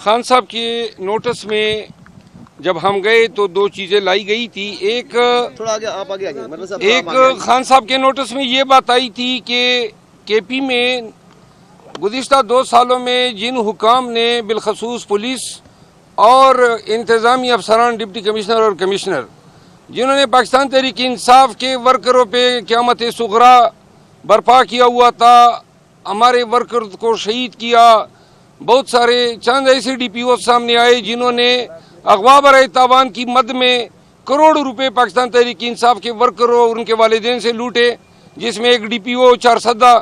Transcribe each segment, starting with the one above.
خان صاحب کے نوٹس میں جب ہم گئے تو دو چیزیں لائی گئی تھی. ایک خان صاحب کے نوٹس میں یہ بات آئی تھی کہ کے پی میں گزشتہ 2 سالوں میں جن حکام نے بالخصوص پولیس اور انتظامی افسران ڈپٹی کمشنر اور کمشنر جنہوں نے پاکستان تحریک انصاف کے ورکروں پہ قیامت صغریٰ برپا کیا ہوا تھا، ہمارے ورکر کو شہید کیا. بہت سارے چند ایسے ڈی پی او سامنے آئے جنہوں نے اغوا برائے تاوان کی مد میں کروڑوں روپے پاکستان تحریک انصاف کے ورکروں اور ان کے والدین سے لوٹے، جس میں ایک ڈی پی او 4 سدہ.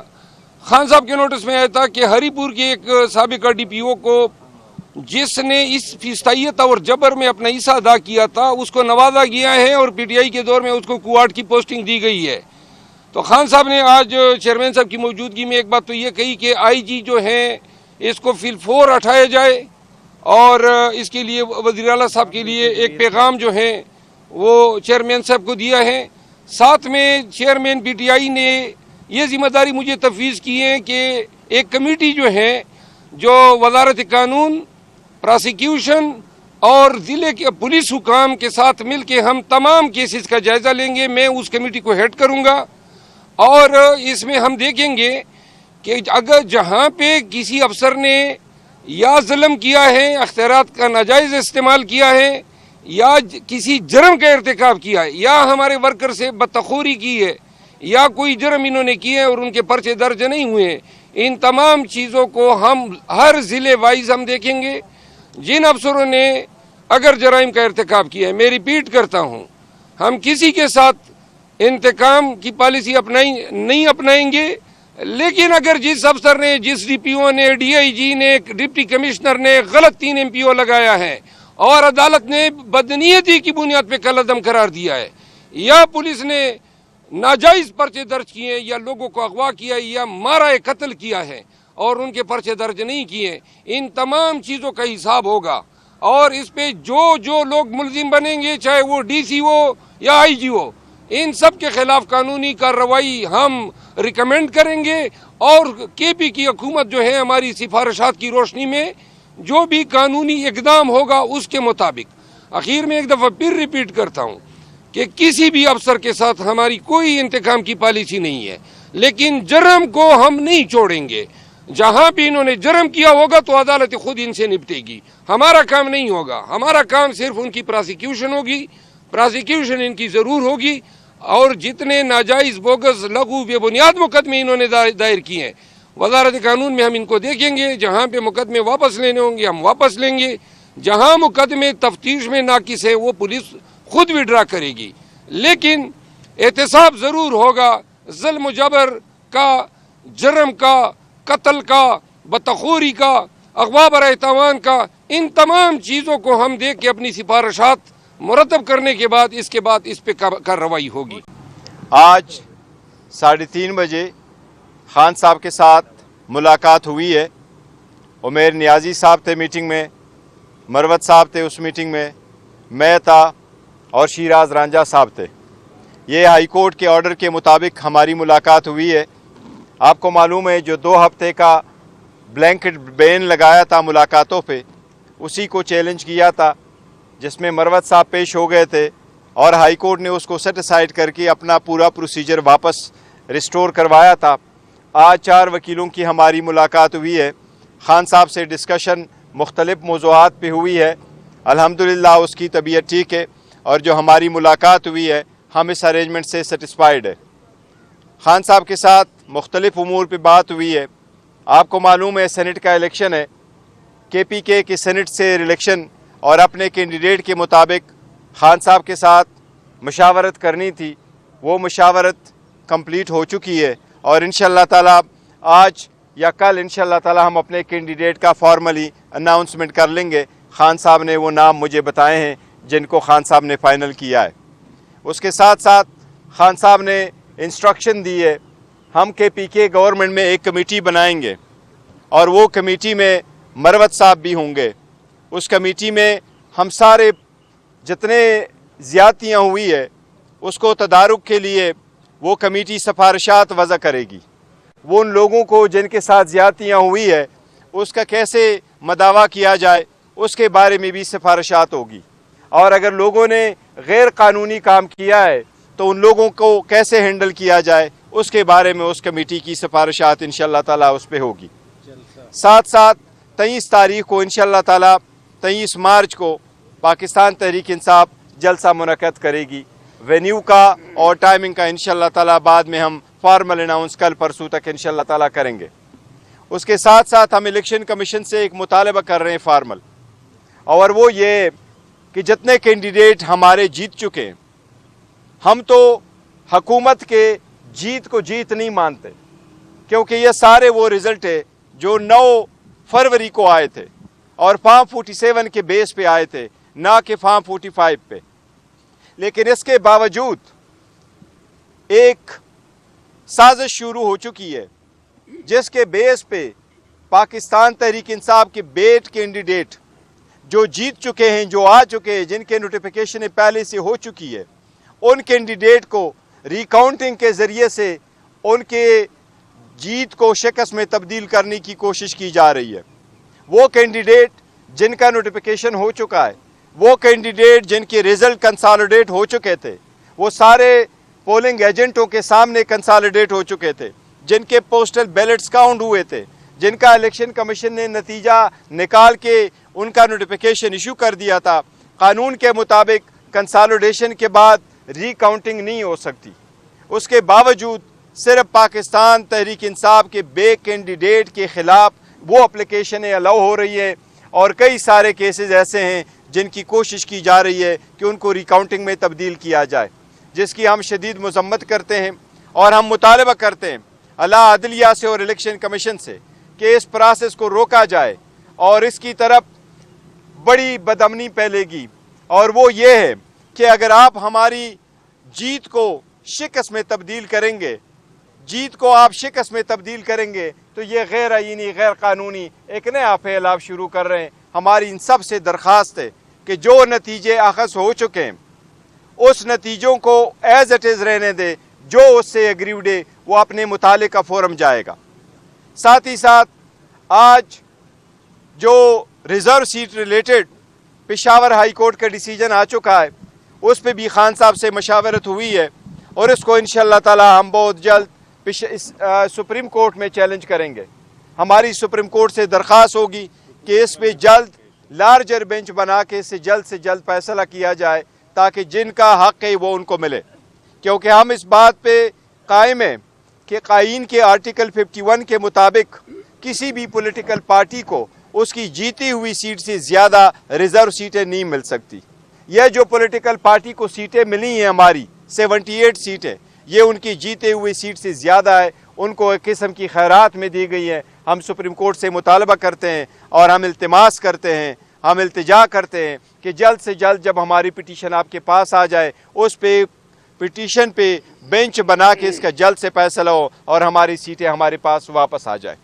خان صاحب کے نوٹس میں آیا تھا کہ ہری پور کے ایک سابقہ ڈی پی او کو جس نے اس فستائیت اور جبر میں اپنا حصہ ادا کیا تھا اس کو نوازا گیا ہے اور پی ٹی آئی کے دور میں اس کو کوارٹ کی پوسٹنگ دی گئی ہے. تو خان صاحب نے آج چیئرمین صاحب کی موجودگی میں ایک بات تو یہ کہی کہ آئی جی جو ہیں اس کو فی الفور ہٹایا جائے، اور اس کے لیے وزیر اعلیٰ صاحب کے لیے ایک پیغام جو ہے وہ چیئرمین صاحب کو دیا ہے. ساتھ میں چیئرمین پی ٹی آئی نے یہ ذمہ داری مجھے تفویض کی ہے کہ ایک کمیٹی جو ہے جو وزارت قانون، پراسیکیوشن اور ضلع کے پولیس حکام کے ساتھ مل کے ہم تمام کیسز کا جائزہ لیں گے. میں اس کمیٹی کو ہیڈ کروں گا اور اس میں ہم دیکھیں گے کہ اگر جہاں پہ کسی افسر نے یا ظلم کیا ہے، اختیارات کا ناجائز استعمال کیا ہے، یا کسی جرم کا ارتکاب کیا ہے، یا ہمارے ورکر سے بدتخوری کی ہے، یا کوئی جرم انہوں نے کیے اور ان کے پرچے درج نہیں ہوئے ہیں، ان تمام چیزوں کو ہم ہر ضلع وائز ہم دیکھیں گے. جن افسروں نے اگر جرائم کا ارتکاب کیا ہے، میں ریپیٹ کرتا ہوں، ہم کسی کے ساتھ انتقام کی پالیسی نہیں اپنائیں گے، لیکن اگر جس افسر نے، جس ڈی پی او نے، ڈی آئی جی نے، ڈپٹی کمشنر نے غلط 3 ایم پی او لگایا ہے اور عدالت نے بدنیتی کی بنیاد پہ کالعدم قرار دیا ہے، یا پولیس نے ناجائز پرچے درج کیے ہیں، یا لوگوں کو اغوا کیا ہے، یا مارا قتل کیا ہے اور ان کے پرچے درج نہیں کیے، ان تمام چیزوں کا حساب ہوگا. اور اس پہ جو لوگ ملزم بنیں گے، چاہے وہ ڈی سی ہو یا آئی جی ہو، ان سب کے خلاف قانونی کارروائی ہم ریکمینڈ کریں گے. اور کے پی کی حکومت جو ہے ہماری سفارشات کی روشنی میں جو بھی قانونی اقدام ہوگا اس کے مطابق. اخیر میں ایک دفعہ پھر ریپیٹ کرتا ہوں کہ کسی بھی افسر کے ساتھ ہماری کوئی انتقام کی پالیسی نہیں ہے، لیکن جرم کو ہم نہیں چھوڑیں گے. جہاں بھی انہوں نے جرم کیا ہوگا تو عدالت خود ان سے نپٹے گی، ہمارا کام نہیں ہوگا. ہمارا کام صرف ان کی پراسیکیوشن ہوگی، پراسیکیوشن ان کی ضرور ہوگی، اور جتنے ناجائز بوگس لغو بے بنیاد مقدمے انہوں نے دائر کیے ہیں وزارت قانون میں ہم ان کو دیکھیں گے. جہاں پہ مقدمے واپس لینے ہوں گے ہم واپس لیں گے، جہاں مقدمے تفتیش میں ناقص ہے وہ پولیس خود وڈرا کرے گی. لیکن احتساب ضرور ہوگا. ظلم و جبر کا، جرم کا، قتل کا، بدتخوری کا، اغوا برائے تاوان کا، ان تمام چیزوں کو ہم دیکھ کے اپنی سفارشات مرتب کرنے کے بعد اس پہ کارروائی ہوگی. آج 3:30 بجے خان صاحب کے ساتھ ملاقات ہوئی ہے. عمیر نیازی صاحب تھے میٹنگ میں، مروت صاحب تھے اس میٹنگ میں تھا اور شیراز رانجھا صاحب تھے. یہ ہائی کورٹ کے آرڈر کے مطابق ہماری ملاقات ہوئی ہے. آپ کو معلوم ہے جو 2 ہفتے کا بلینکٹ بین لگایا تھا ملاقاتوں پہ، اسی کو چیلنج کیا تھا، جس میں مروت صاحب پیش ہو گئے تھے اور ہائی کورٹ نے اس کو سیٹ اسائڈ کر کے اپنا پورا پروسیجر واپس ریسٹور کروایا تھا. آج 4 وکیلوں کی ہماری ملاقات ہوئی ہے. خان صاحب سے ڈسکشن مختلف موضوعات پہ ہوئی ہے. الحمدللہ اس کی طبیعت ٹھیک ہے، اور جو ہماری ملاقات ہوئی ہے ہم اس ارینجمنٹ سے سیٹسفائیڈ ہے. خان صاحب کے ساتھ مختلف امور پہ بات ہوئی ہے. آپ کو معلوم ہے سینٹ کا الیکشن ہے، کے پی کے سینٹ سے الیکشن، اور اپنے کینڈیڈیٹ کے مطابق خان صاحب کے ساتھ مشاورت کرنی تھی. وہ مشاورت کمپلیٹ ہو چکی ہے، اور انشاءاللہ تعالی آج یا کل انشاءاللہ تعالی ہم اپنے کینڈیڈیٹ کا فارملی اناؤنسمنٹ کر لیں گے. خان صاحب نے وہ نام مجھے بتائے ہیں جن کو خان صاحب نے فائنل کیا ہے. اس کے ساتھ ساتھ خان صاحب نے انسٹرکشن دی ہے ہم کے پی کے گورنمنٹ میں ایک کمیٹی بنائیں گے، اور وہ کمیٹی میں مروت صاحب بھی ہوں گے. اس کمیٹی میں ہم سارے جتنے زیادتیاں ہوئی ہے اس کو تدارک کے لیے وہ کمیٹی سفارشات وضع کرے گی. وہ ان لوگوں کو جن کے ساتھ زیادتیاں ہوئی ہے اس کا کیسے مداوا کیا جائے اس کے بارے میں بھی سفارشات ہوگی، اور اگر لوگوں نے غیر قانونی کام کیا ہے تو ان لوگوں کو کیسے ہینڈل کیا جائے اس کے بارے میں اس کمیٹی کی سفارشات انشاءاللہ تعالیٰ اس پہ ہوگی۔ ساتھ ساتھ 23 تاریخ کو انشاءاللہ تعالیٰ 23 مارچ کو پاکستان تحریک انصاف جلسہ منعقد کرے گی۔ وینیو کا اور ٹائمنگ کا انشاءاللہ تعالیٰ بعد میں ہم فارمل اناؤنس کل پرسوں تک انشاءاللہ تعالیٰ کریں گے۔ اس کے ساتھ ساتھ ہم الیکشن کمیشن سے ایک مطالبہ کر رہے ہیں فارمل، اور وہ یہ کہ جتنے کینڈیڈیٹ ہمارے جیت چکے ہیں، ہم تو حکومت کے جیت کو جیت نہیں مانتے، کیونکہ یہ سارے وہ رزلٹ ہے جو 9 فروری کو آئے تھے اور فارم 47 کے بیس پہ آئے تھے، نہ کہ فارم 45 پہ۔ لیکن اس کے باوجود ایک سازش شروع ہو چکی ہے جس کے بیس پہ پاکستان تحریک انصاف کے بیٹ کینڈیڈیٹ جو جیت چکے ہیں، جو آ چکے ہیں، جن کے نوٹیفیکیشن پہلے سے ہو چکی ہے، ان کینڈیڈیٹ کو ریکاؤنٹنگ کے ذریعے سے ان کے جیت کو شکست میں تبدیل کرنے کی کوشش کی جا رہی ہے۔ وہ کینڈیڈیٹ جن کا نوٹیفیکیشن ہو چکا ہے، وہ کینڈیڈیٹ جن کے ریزلٹ کنسالیڈیٹ ہو چکے تھے، وہ سارے پولنگ ایجنٹوں کے سامنے کنسالیڈیٹ ہو چکے تھے، جن کے پوسٹل بیلٹس کاؤنٹ ہوئے تھے، جن کا الیکشن کمیشن نے نتیجہ نکال کے ان کا نوٹیفیکیشن ایشو کر دیا تھا۔ قانون کے مطابق کنسالیڈیشن کے بعد ری کاؤنٹنگ نہیں ہو سکتی، اس کے باوجود صرف پاکستان تحریک انصاف کے بے کینڈیڈیٹ کے خلاف وہ اپلیکیشنیں الاؤ ہو رہی ہے، اور کئی سارے کیسز ایسے ہیں جن کی کوشش کی جا رہی ہے کہ ان کو ریکاؤنٹنگ میں تبدیل کیا جائے، جس کی ہم شدید مذمت کرتے ہیں، اور ہم مطالبہ کرتے ہیں اعلیٰ عدلیہ سے اور الیکشن کمیشن سے کہ اس پروسیس کو روکا جائے، اور اس کی طرف بڑی بدامنی پھیلے گی، اور وہ یہ ہے کہ اگر آپ ہماری جیت کو شکست میں تبدیل کریں گے، جیت کو آپ شکست میں تبدیل کریں گے تو یہ غیر آئینی، غیر قانونی ایک نیا فعل آپ شروع کر رہے ہیں۔ ہماری ان سب سے درخواست ہے کہ جو نتیجے اخذ ہو چکے ہیں اس نتیجوں کو ایز اٹ از رہنے دے، جو اس سے ایگریوڈ ہے وہ اپنے متعلقہ فورم جائے گا۔ ساتھ ہی ساتھ آج جو reserve seat related Peshawar high court کا ڈیسیجن آ چکا ہے، اس پہ بھی خان صاحب سے مشاورت ہوئی ہے، اور اس کو انشاءاللہ تعالی ہم بہت جلد سپریم کورٹ میں چیلنج کریں گے۔ ہماری سپریم کورٹ سے درخواست ہوگی کہ اس پہ جلد لارجر بینچ بنا کے اس سے جلد فیصلہ کیا جائے، تاکہ جن کا حق ہے وہ ان کو ملے، کیونکہ ہم اس بات پہ قائم ہیں کہ قائین کے آرٹیکل 51 کے مطابق کسی بھی پولیٹیکل پارٹی کو اس کی جیتی ہوئی سیٹ سے زیادہ ریزرو سیٹیں نہیں مل سکتی۔ یہ جو پولیٹیکل پارٹی کو سیٹیں ملی ہیں، ہماری 78 سیٹیں، یہ ان کی جیتے ہوئی سیٹ سے زیادہ ہے، ان کو ایک قسم کی خیرات میں دی گئی ہے۔ ہم سپریم کورٹ سے مطالبہ کرتے ہیں اور ہم التماس کرتے ہیں، ہم التجا کرتے ہیں کہ جلد سے جلد جب ہماری پٹیشن آپ کے پاس آ جائے، اس پہ پٹیشن پہ بینچ بنا کے اس کا جلد سے فیصلہ ہو اور ہماری سیٹیں ہمارے پاس واپس آ جائے۔